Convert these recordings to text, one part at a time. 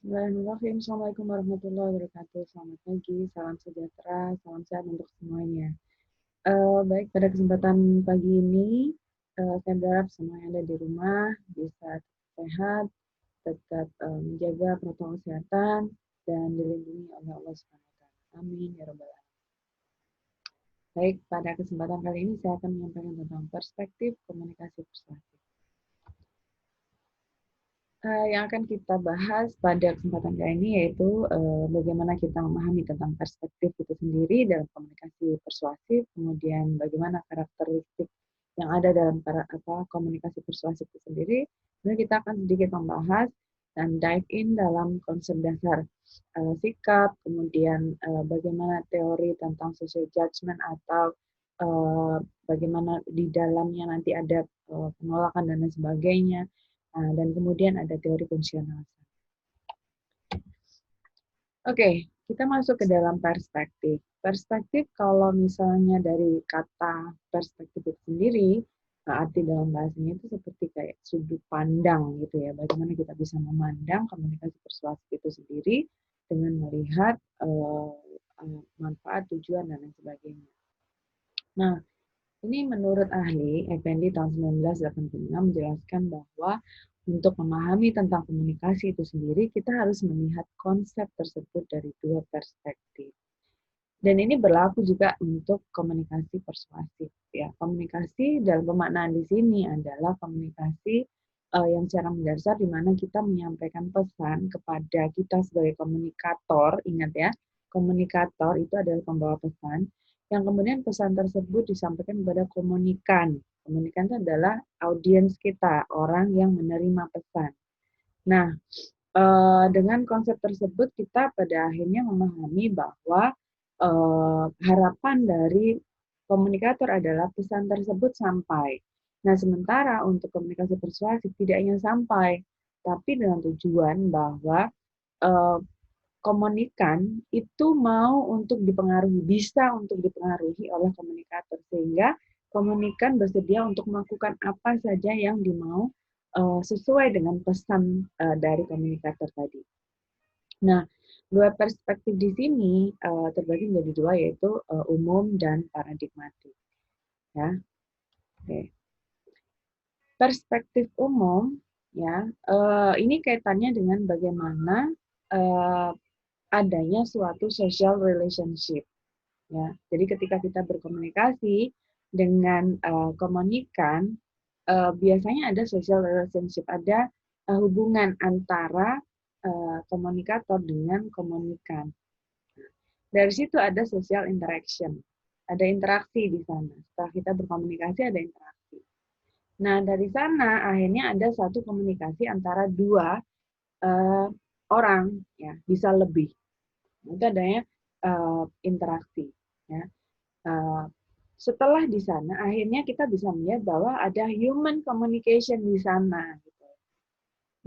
Bismillahirrahmanirrahim. Assalamualaikum warahmatullahi wabarakatuh. Selamat pagi, salam sejahtera, salam sehat untuk semuanya. Baik, pada kesempatan pagi ini, saya berharap semua yang ada di rumah bisa tetap sehat, tetap menjaga protokol kesehatan, dan dilindungi oleh Allah Subhanahu wa Ta'ala. Amin ya Rabbal alamin. Baik, pada kesempatan kali ini saya akan menyampaikan tentang perspektif komunikasi persuasif. Yang akan kita bahas pada kesempatan kali ini yaitu bagaimana kita memahami tentang perspektif itu sendiri dalam komunikasi persuasif, kemudian bagaimana karakteristik yang ada dalam komunikasi persuasif itu sendiri. Kemudian kita akan sedikit membahas dan dive in dalam konsep dasar sikap, kemudian bagaimana teori tentang social judgment atau bagaimana di dalamnya nanti ada penolakan dan lain sebagainya. Dan kemudian ada teori fungsional. Oke, kita masuk ke dalam perspektif. Perspektif kalau misalnya dari kata perspektif itu sendiri, arti dalam bahasanya itu seperti kayak sudut pandang gitu ya. Bagaimana kita bisa memandang komunikasi persuasif itu sendiri dengan melihat manfaat, tujuan, dan lain sebagainya. Nah, ini menurut ahli, Effendi tahun 1986 menjelaskan bahwa untuk memahami tentang komunikasi itu sendiri, kita harus melihat konsep tersebut dari dua perspektif. Dan ini berlaku juga untuk komunikasi persuasif. Ya, komunikasi dalam pemaknaan di sini adalah komunikasi yang secara mendasar di mana kita menyampaikan pesan kepada kita sebagai komunikator. Ingat ya, komunikator itu adalah pembawa pesan yang kemudian pesan tersebut disampaikan kepada komunikan. Komunikan itu adalah audiens kita, orang yang menerima pesan. Nah, dengan konsep tersebut kita pada akhirnya memahami bahwa harapan dari komunikator adalah pesan tersebut sampai. Nah, sementara untuk komunikasi persuasif tidak hanya sampai, tapi dengan tujuan bahwa eh, komunikan itu mau untuk dipengaruhi, bisa untuk dipengaruhi oleh komunikator, sehingga komunikan bersedia untuk melakukan apa saja yang dimau sesuai dengan pesan dari komunikator tadi. Nah, dua perspektif di sini terbagi menjadi dua, yaitu umum dan paradigmatik. Ya, oke. Perspektif umum, ya, ini kaitannya dengan bagaimana adanya suatu social relationship. Ya, jadi ketika kita berkomunikasi dengan komunikan, biasanya ada social relationship, ada hubungan antara komunikator dengan komunikan. Dari situ ada social interaction, ada interaksi di sana. Setelah kita berkomunikasi ada interaksi. Nah, dari sana akhirnya ada satu komunikasi antara dua orang, ya, bisa lebih. Itu adanya interaksi. Ya. Setelah di sana, akhirnya kita bisa melihat bahwa ada human communication di sana. Gitu.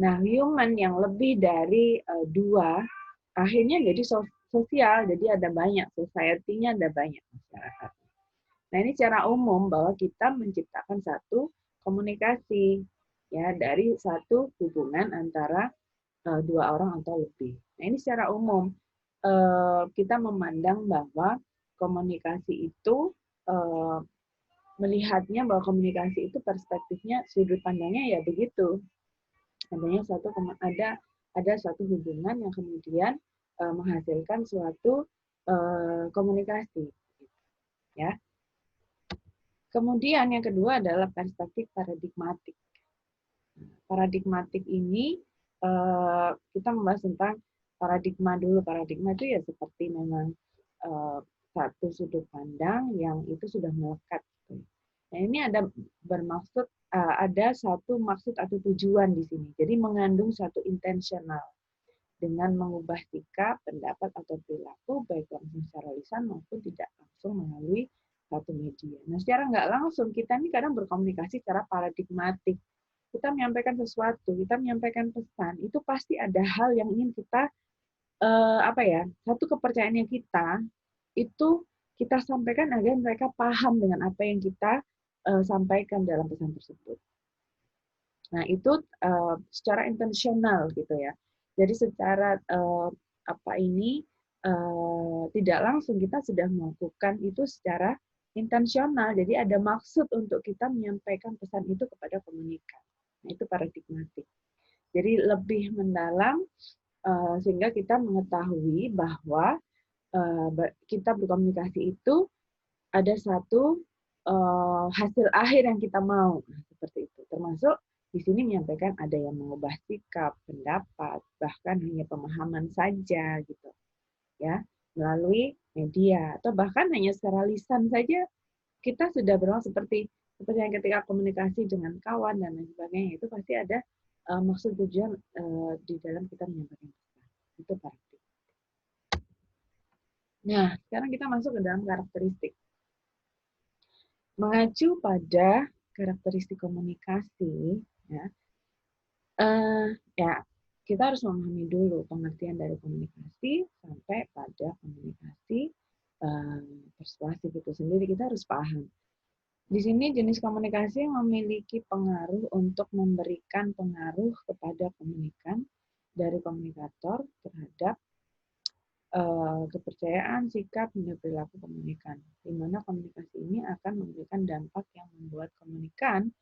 Nah, human yang lebih dari dua, akhirnya jadi sosial, jadi ada banyak, society-nya ada banyak masyarakat. Nah, ini secara umum bahwa kita menciptakan satu komunikasi ya dari satu hubungan antara dua orang atau lebih. Nah, ini secara umum kita memandang bahwa komunikasi itu melihatnya bahwa komunikasi itu perspektifnya, sudut pandangnya ya begitu. Ada satu hubungan yang kemudian menghasilkan suatu komunikasi, ya. Kemudian yang kedua adalah perspektif paradigmatik. Paradigmatik ini kita membahas tentang paradigma dulu. Paradigma itu ya seperti memang satu sudut pandang yang itu sudah melekat. Nah, ini ada bermaksud ada satu maksud atau tujuan di sini. Jadi mengandung satu intensional dengan mengubah sikap, pendapat atau perilaku baik langsung secara lisan maupun tidak langsung melalui satu media. Nah, secara nggak langsung kita ini kadang berkomunikasi secara paradigmatik. Kita menyampaikan sesuatu, kita menyampaikan pesan, itu pasti ada hal yang ingin kita satu kepercayaannya kita itu kita sampaikan agar mereka paham dengan apa yang kita sampaikan dalam pesan tersebut. Nah, itu secara intensional gitu ya. Jadi secara tidak langsung kita sudah melakukan itu secara intensional. Jadi ada maksud untuk kita menyampaikan pesan itu kepada komunikan. Nah, itu paradigmatik. Jadi lebih mendalam sehingga kita mengetahui bahwa kita berkomunikasi itu ada satu hasil akhir yang kita mau, nah, seperti itu. Termasuk di sini menyampaikan ada yang mengubah sikap, pendapat, bahkan hanya pemahaman saja gitu, ya, melalui media atau bahkan hanya secara lisan saja kita sudah berulang seperti yang ketika komunikasi dengan kawan dan lain sebagainya itu pasti ada maksud tujuan di dalam kita menyampaikan pesan. Itu pasti. Nah, sekarang kita masuk ke dalam karakteristik. Mengacu pada karakteristik komunikasi, ya, ya kita harus memahami dulu pengertian dari komunikasi sampai pada komunikasi persuasif itu sendiri. Kita harus paham. Di sini jenis komunikasi yang memiliki pengaruh untuk memberikan pengaruh kepada komunikan dari komunikator terhadap kepercayaan, sikap, dan perilaku komunikan. Di mana komunikasi ini akan memberikan dampak yang membuat komunikan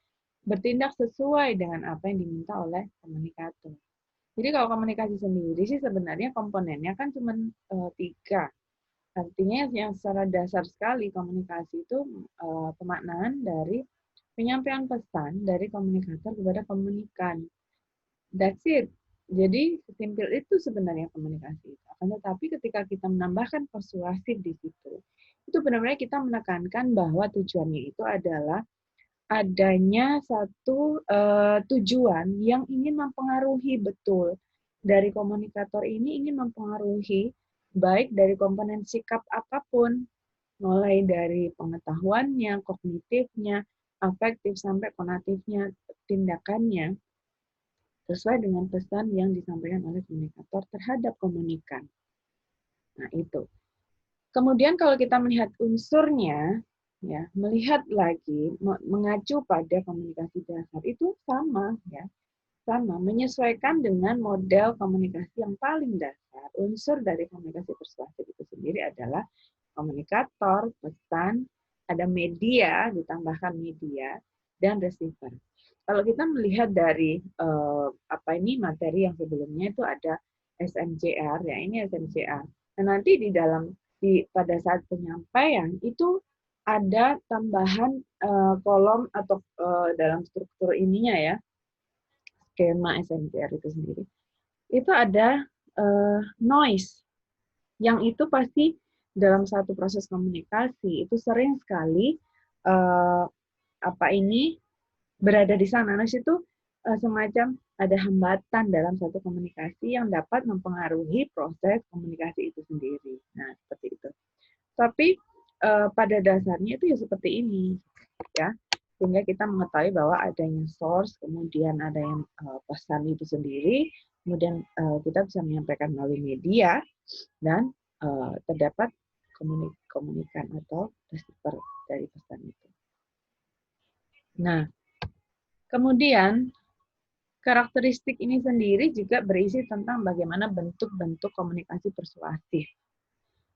bertindak sesuai dengan apa yang diminta oleh komunikator. Jadi kalau komunikasi sendiri sih sebenarnya komponennya kan cuma 3. Artinya yang secara dasar sekali komunikasi itu pemaknaan dari penyampaian pesan dari komunikator kepada komunikan. That's it. Jadi sesimpel itu sebenarnya komunikasi itu. Akan tetapi ketika kita menambahkan persuasif di situ, itu benar-benar kita menekankan bahwa tujuannya itu adalah adanya satu tujuan yang ingin mempengaruhi betul dari komunikator ini ingin mempengaruhi baik dari komponen sikap apapun, mulai dari pengetahuannya, kognitifnya, afektif sampai konatifnya, tindakannya sesuai dengan pesan yang disampaikan oleh komunikator terhadap komunikan. Nah, itu. Kemudian kalau kita melihat unsurnya, ya, melihat lagi mengacu pada komunikasi dasar itu sama, ya, sama menyesuaikan dengan model komunikasi yang paling dasar. Unsur dari komunikasi persuasif itu sendiri adalah komunikator, pesan, ada media, ditambahkan media, dan receiver. Kalau kita melihat dari materi yang sebelumnya itu ada SMCR, ya ini SMCR. Nah, nanti pada saat penyampaian itu ada tambahan kolom atau dalam struktur ininya ya, skema SMCR itu sendiri. Itu ada noise, yang itu pasti dalam satu proses komunikasi itu sering sekali berada di sana. Nah, itu semacam ada hambatan dalam satu komunikasi yang dapat mempengaruhi proses komunikasi itu sendiri. Nah, seperti itu. Tapi pada dasarnya itu ya seperti ini, ya. Sehingga kita mengetahui bahwa adanya source, kemudian ada yang pesan itu sendiri, kemudian kita bisa menyampaikan melalui media, dan terdapat komunikan atau receiver dari pesan itu. Nah, kemudian karakteristik ini sendiri juga berisi tentang bagaimana bentuk-bentuk komunikasi persuasif.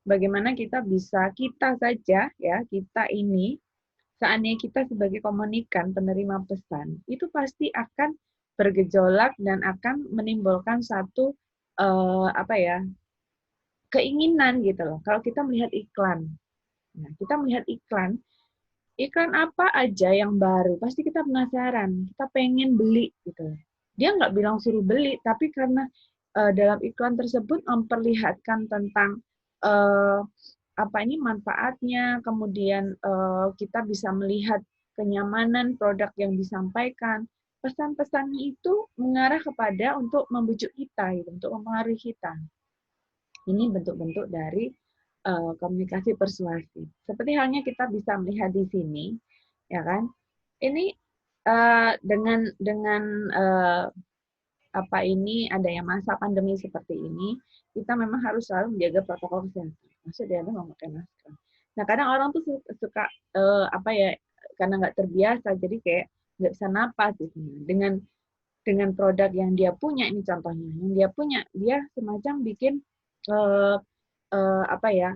Bagaimana kita saja ya, kita ini seandainya kita sebagai komunikan penerima pesan, itu pasti akan bergejolak dan akan menimbulkan satu keinginan gitu loh. Kalau kita melihat iklan, nah kita melihat iklan apa aja yang baru, pasti kita penasaran, kita pengen beli gitu. Dia nggak bilang suruh beli, tapi karena dalam iklan tersebut memperlihatkan tentang manfaatnya, kemudian kita bisa melihat kenyamanan produk yang disampaikan. Pesan-pesannya itu mengarah kepada untuk membujuk kita, gitu, untuk mempengaruhi kita. Ini bentuk-bentuk dari komunikasi persuasif. Seperti halnya kita bisa melihat di sini, ya kan? Ini dengan adanya masa pandemi seperti ini, kita memang harus selalu menjaga protokol kesehatan. Maksudnya memakai masker. Nah, kadang orang tuh suka karena nggak terbiasa, jadi kayak nggak bisa napas gitu. Dengan dengan produk yang dia punya, ini contohnya, yang dia punya, dia semacam bikin uh, apa ya,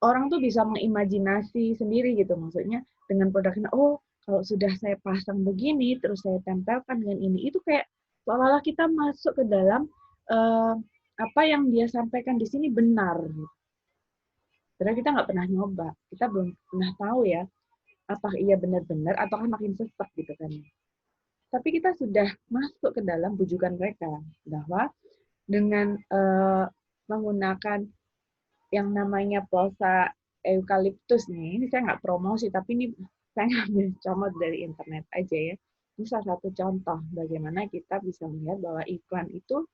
orang tuh bisa mengimajinasi sendiri gitu, maksudnya dengan produknya, oh kalau sudah saya pasang begini, terus saya tempelkan dengan ini, itu kayak seolah-olah kita masuk ke dalam uh, apa yang dia sampaikan di sini benar. Padahal kita nggak pernah nyoba, kita belum pernah tahu ya, apakah iya benar-benar ataukah makin sesat gitu kan. Tapi kita sudah masuk ke dalam bujukan mereka bahwa dengan menggunakan yang namanya pulsa eukaliptus nih, ini saya nggak promosi, tapi ini saya ngambil comot dari internet aja ya. Ini salah satu contoh bagaimana kita bisa melihat bahwa iklan itu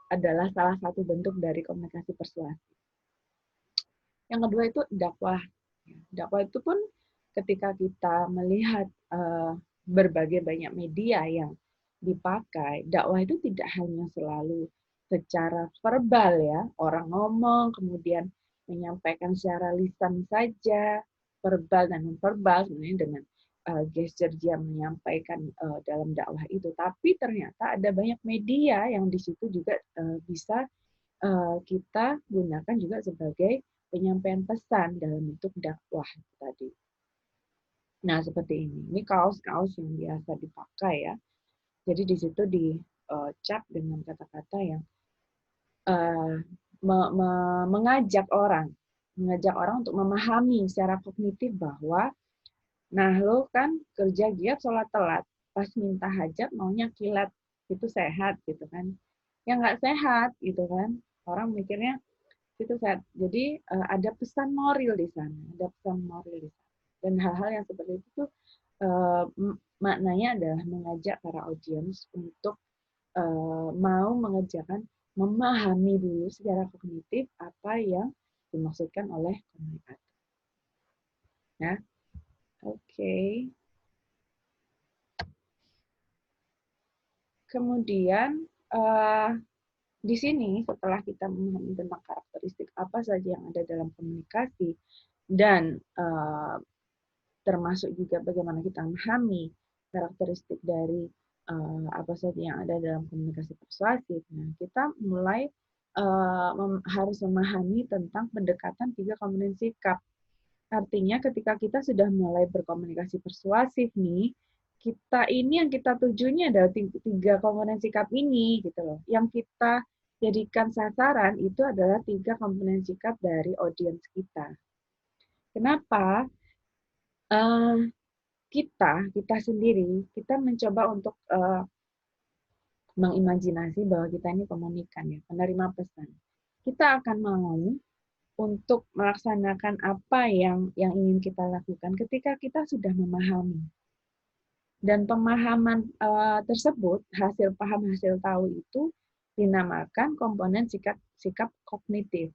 adalah salah satu bentuk dari komunikasi persuasi. Yang kedua itu dakwah. Dakwah itu pun ketika kita melihat berbagai banyak media yang dipakai, dakwah itu tidak hanya selalu secara verbal ya, orang ngomong kemudian menyampaikan secara lisan saja, verbal dan non-verbal sebenarnya dengan gesture dia menyampaikan dalam dakwah itu, tapi ternyata ada banyak media yang di situ juga bisa kita gunakan juga sebagai penyampaian pesan dalam bentuk dakwah tadi. Nah, seperti ini. Ini kaos-kaos yang biasa dipakai ya. Jadi di situ dicap dengan kata-kata yang mengajak orang untuk memahami secara kognitif bahwa, nah lo kan kerja giat sholat telat, pas minta hajat maunya kilat, itu sehat gitu kan? Ya nggak sehat gitu kan? Orang mikirnya itu sehat. Jadi ada pesan moral di sana, ada pesan moral di sana. Dan hal-hal yang seperti itu tuh maknanya adalah mengajak para audiens untuk mau mengerjakan, memahami dulu secara kognitif apa yang dimaksudkan oleh komunikator. Ya, oke. Kemudian di sini setelah kita memahami tentang karakteristik apa saja yang ada dalam komunikasi dan termasuk juga bagaimana kita memahami karakteristik dari apa saja yang ada dalam komunikasi persuasif. Nah, kita mulai harus memahami tentang pendekatan 3 komponen sikap. Artinya ketika kita sudah mulai berkomunikasi persuasif nih, kita ini yang kita tujunya adalah 3 komponen sikap ini gitu loh. Yang kita jadikan sasaran itu adalah 3 komponen sikap dari audiens kita. Kenapa? Kita sendiri, kita mencoba untuk mengimajinasi bahwa kita ini komunikan ya, penerima pesan. Kita akan mau untuk melaksanakan apa yang ingin kita lakukan ketika kita sudah memahami. Dan pemahaman tersebut, hasil paham, hasil tahu itu dinamakan komponen sikap kognitif.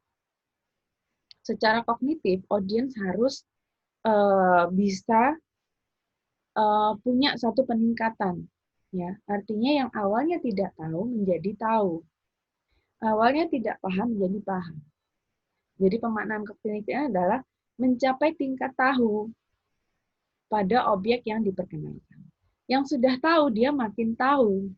Secara kognitif, audiens harus bisa punya satu peningkatan. Ya, artinya yang awalnya tidak tahu menjadi tahu. Awalnya tidak paham menjadi paham. Jadi pemaknaan kognitifnya adalah mencapai tingkat tahu pada objek yang diperkenalkan. Yang sudah tahu, dia makin tahu.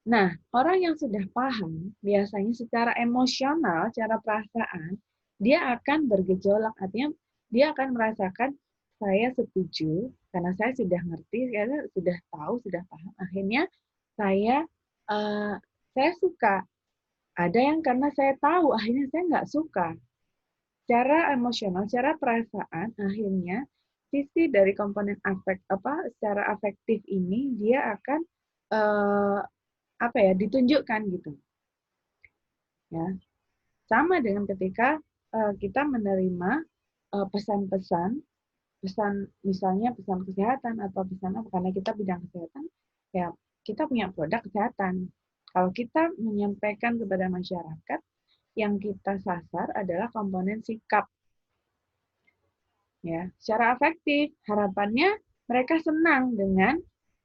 Nah, orang yang sudah paham, biasanya secara emosional, secara perasaan, dia akan bergejolak. Artinya, dia akan merasakan, saya setuju, karena saya sudah ngerti, saya sudah tahu, sudah paham. Akhirnya, saya suka. Ada yang karena saya tahu, akhirnya saya nggak suka. Secara emosional, secara perasaan, akhirnya sisi dari komponen secara afektif ini dia akan ditunjukkan gitu. Ya, sama dengan ketika kita menerima pesan-pesan, misalnya pesan kesehatan atau pesan apa, karena kita bidang kesehatan, ya kita punya produk kesehatan. Kalau kita menyampaikan kepada masyarakat, yang kita sasar adalah komponen sikap. Ya, secara afektif, harapannya mereka senang dengan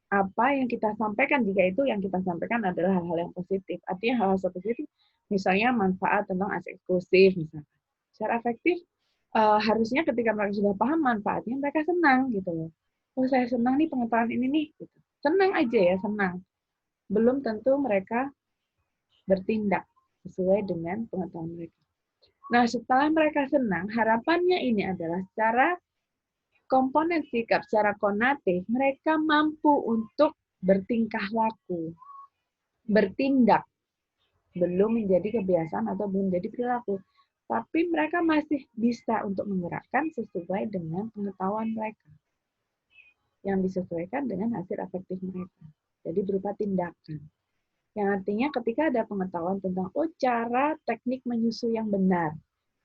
apa yang kita sampaikan, jika itu yang kita sampaikan adalah hal-hal yang positif. Artinya hal-hal positif, misalnya manfaat tentang aset eksklusif, misalnya. Secara efektif, harusnya ketika mereka sudah paham manfaatnya, mereka senang gitu loh. Oh, saya senang nih pengetahuan ini nih. Gitu. Senang aja ya, senang. belum tentu mereka bertindak sesuai dengan pengetahuan mereka. Nah, setelah mereka senang, harapannya ini adalah secara komponen sikap, secara konatif, mereka mampu untuk bertingkah laku, bertindak, belum menjadi kebiasaan atau belum menjadi perilaku. Tapi mereka masih bisa untuk menggerakkan sesuai dengan pengetahuan mereka, yang disesuaikan dengan hasil afektif mereka. Jadi berupa tindakan. Yang artinya ketika ada pengetahuan tentang, oh cara teknik menyusui yang benar.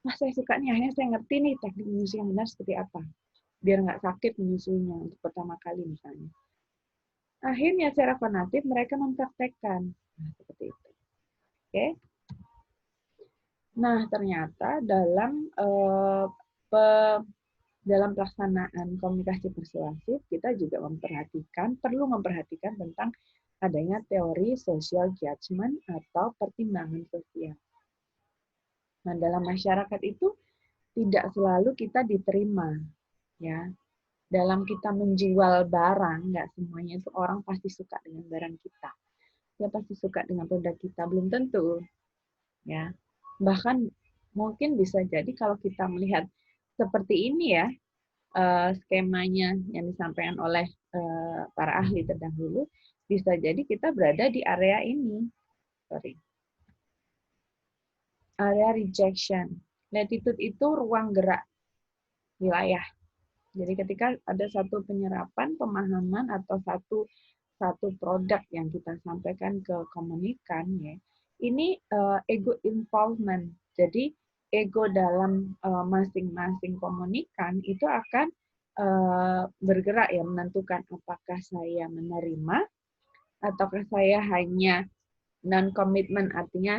Wah, saya suka nih, akhirnya saya ngerti nih teknik menyusui yang benar seperti apa. Biar nggak sakit menyusuinya untuk pertama kali misalnya. Akhirnya secara konatif mereka mempraktekkan. Nah, seperti itu. Oke. Nah, ternyata dalam pelaksanaan komunikasi persuasif, kita juga perlu memperhatikan tentang adanya teori social judgment atau pertimbangan sosial. Nah, dalam masyarakat itu tidak selalu kita diterima, ya. Dalam kita menjual barang, nggak semuanya itu orang pasti suka dengan barang kita. Dia pasti suka dengan produk kita, belum tentu, ya. Bahkan mungkin bisa jadi kalau kita melihat seperti ini ya, skemanya yang disampaikan oleh para ahli terdahulu, bisa jadi kita berada di area ini, area rejection. Latitude itu ruang gerak wilayah. Jadi ketika ada satu penyerapan, pemahaman atau satu produk yang kita sampaikan ke komunikan, ya, ini ego involvement. Jadi ego dalam masing-masing komunikan itu akan bergerak ya, menentukan apakah saya menerima ataukah saya hanya non komitmen, artinya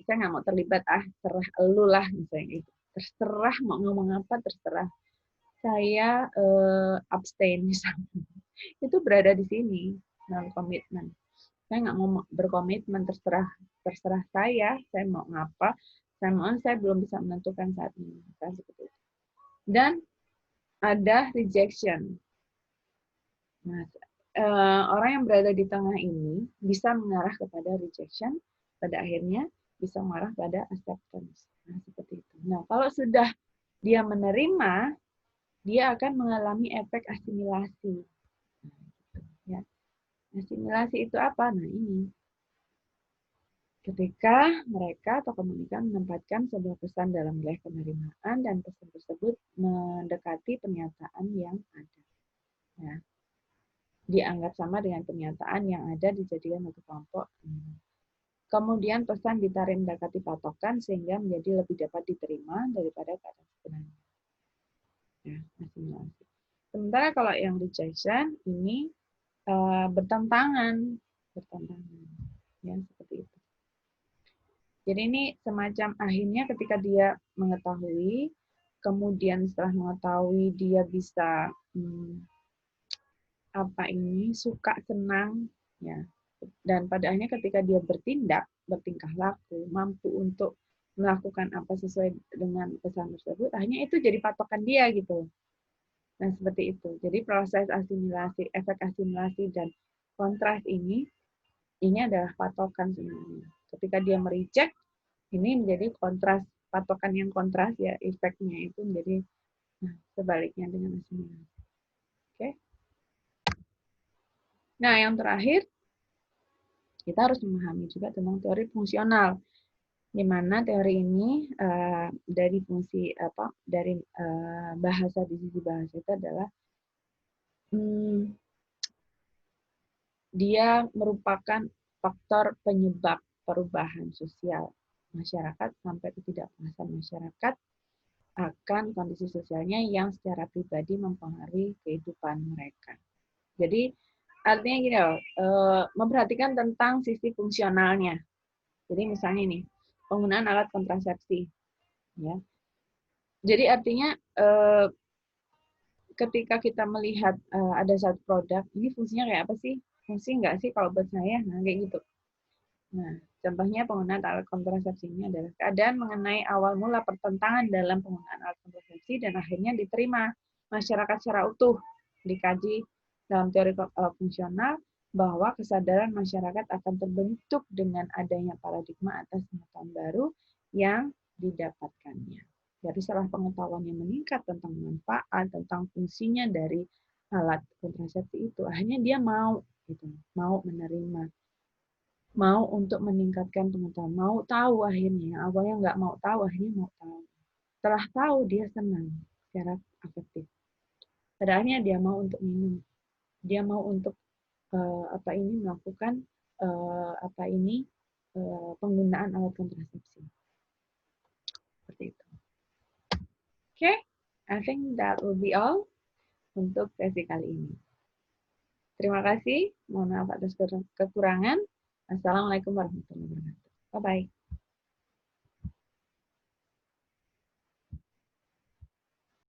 saya nggak mau terlibat, terserah elu lah misalnya itu, terserah mau ngomong apa terserah, saya abstain misalnya. Itu berada di sini, non komitmen. Saya nggak mau berkomitmen, terserah saya mau ngapa, saya belum bisa menentukan saat ini, misalnya seperti itu. Dan ada rejection. Nah, orang yang berada di tengah ini bisa mengarah kepada rejection, pada akhirnya bisa mengarah pada acceptance. Nah, seperti itu. Nah, kalau sudah dia menerima, dia akan mengalami efek asimilasi. Ya. Asimilasi itu apa? Nah, ini. Ketika mereka atau komunikan menempatkan sebuah pesan dalam wilayah penerimaan dan pesan tersebut mendekati pernyataan yang ada. Ya. Dianggap sama dengan pernyataan yang ada dijadikan satu kelompok. Kemudian pesan ditarik mendekati patokan sehingga menjadi lebih dapat diterima daripada keadaan sebenarnya. Ya, asimilasi. Sementara kalau yang rejection ini bertentangan, ya seperti itu. Jadi ini semacam akhirnya ketika dia mengetahui, kemudian setelah mengetahui dia bisa suka, senang, ya. Dan pada akhirnya ketika dia bertingkah laku, mampu untuk melakukan apa sesuai dengan pesan tersebut, akhirnya itu jadi patokan dia gitu. Nah, seperti itu. Jadi proses asimilasi, efek asimilasi dan kontras ini adalah patokan sebenarnya. Ketika dia mereject, ini menjadi kontras, patokan yang kontras ya, efeknya itu menjadi sebaliknya dengan asimilasi. Oke. Nah, yang terakhir, kita harus memahami juga tentang teori fungsional, di mana teori ini dari fungsi bahasa, di sisi bahasa itu adalah dia merupakan faktor penyebab perubahan sosial masyarakat sampai ketidakpuasan masyarakat akan kondisi sosialnya yang secara pribadi mempengaruhi kehidupan mereka. Jadi artinya gini loh, memperhatikan tentang sisi fungsionalnya. Jadi misalnya nih, penggunaan alat kontrasepsi, ya. Jadi artinya ketika kita melihat ada satu produk, ini fungsinya kayak apa sih? Fungsi nggak sih kalau buat saya? Nah, kayak gitu. Nah, contohnya penggunaan alat kontrasepsi ini adalah keadaan mengenai awal mula pertentangan dalam penggunaan alat kontrasepsi dan akhirnya diterima masyarakat secara utuh, dikaji dalam teori fungsional, bahwa kesadaran masyarakat akan terbentuk dengan adanya paradigma atas pengetahuan baru yang didapatkannya. Dari setelah pengetahuan yang meningkat tentang manfaat, tentang fungsinya dari alat kontrasepsi itu, akhirnya dia mau, gitu, mau menerima, mau untuk meningkatkan pengetahuan, mau tahu akhirnya, awalnya nggak mau tahu, akhirnya mau tahu. Setelah tahu, dia senang secara afektif. Pada akhirnya dia mau untuk minum, dia mau untuk melakukan penggunaan alat kontrasepsi seperti itu. Oke, I think that will be all untuk sesi kali ini. Terima kasih, mohon maaf atas kekurangan. Assalamualaikum warahmatullahi wabarakatuh. Bye bye.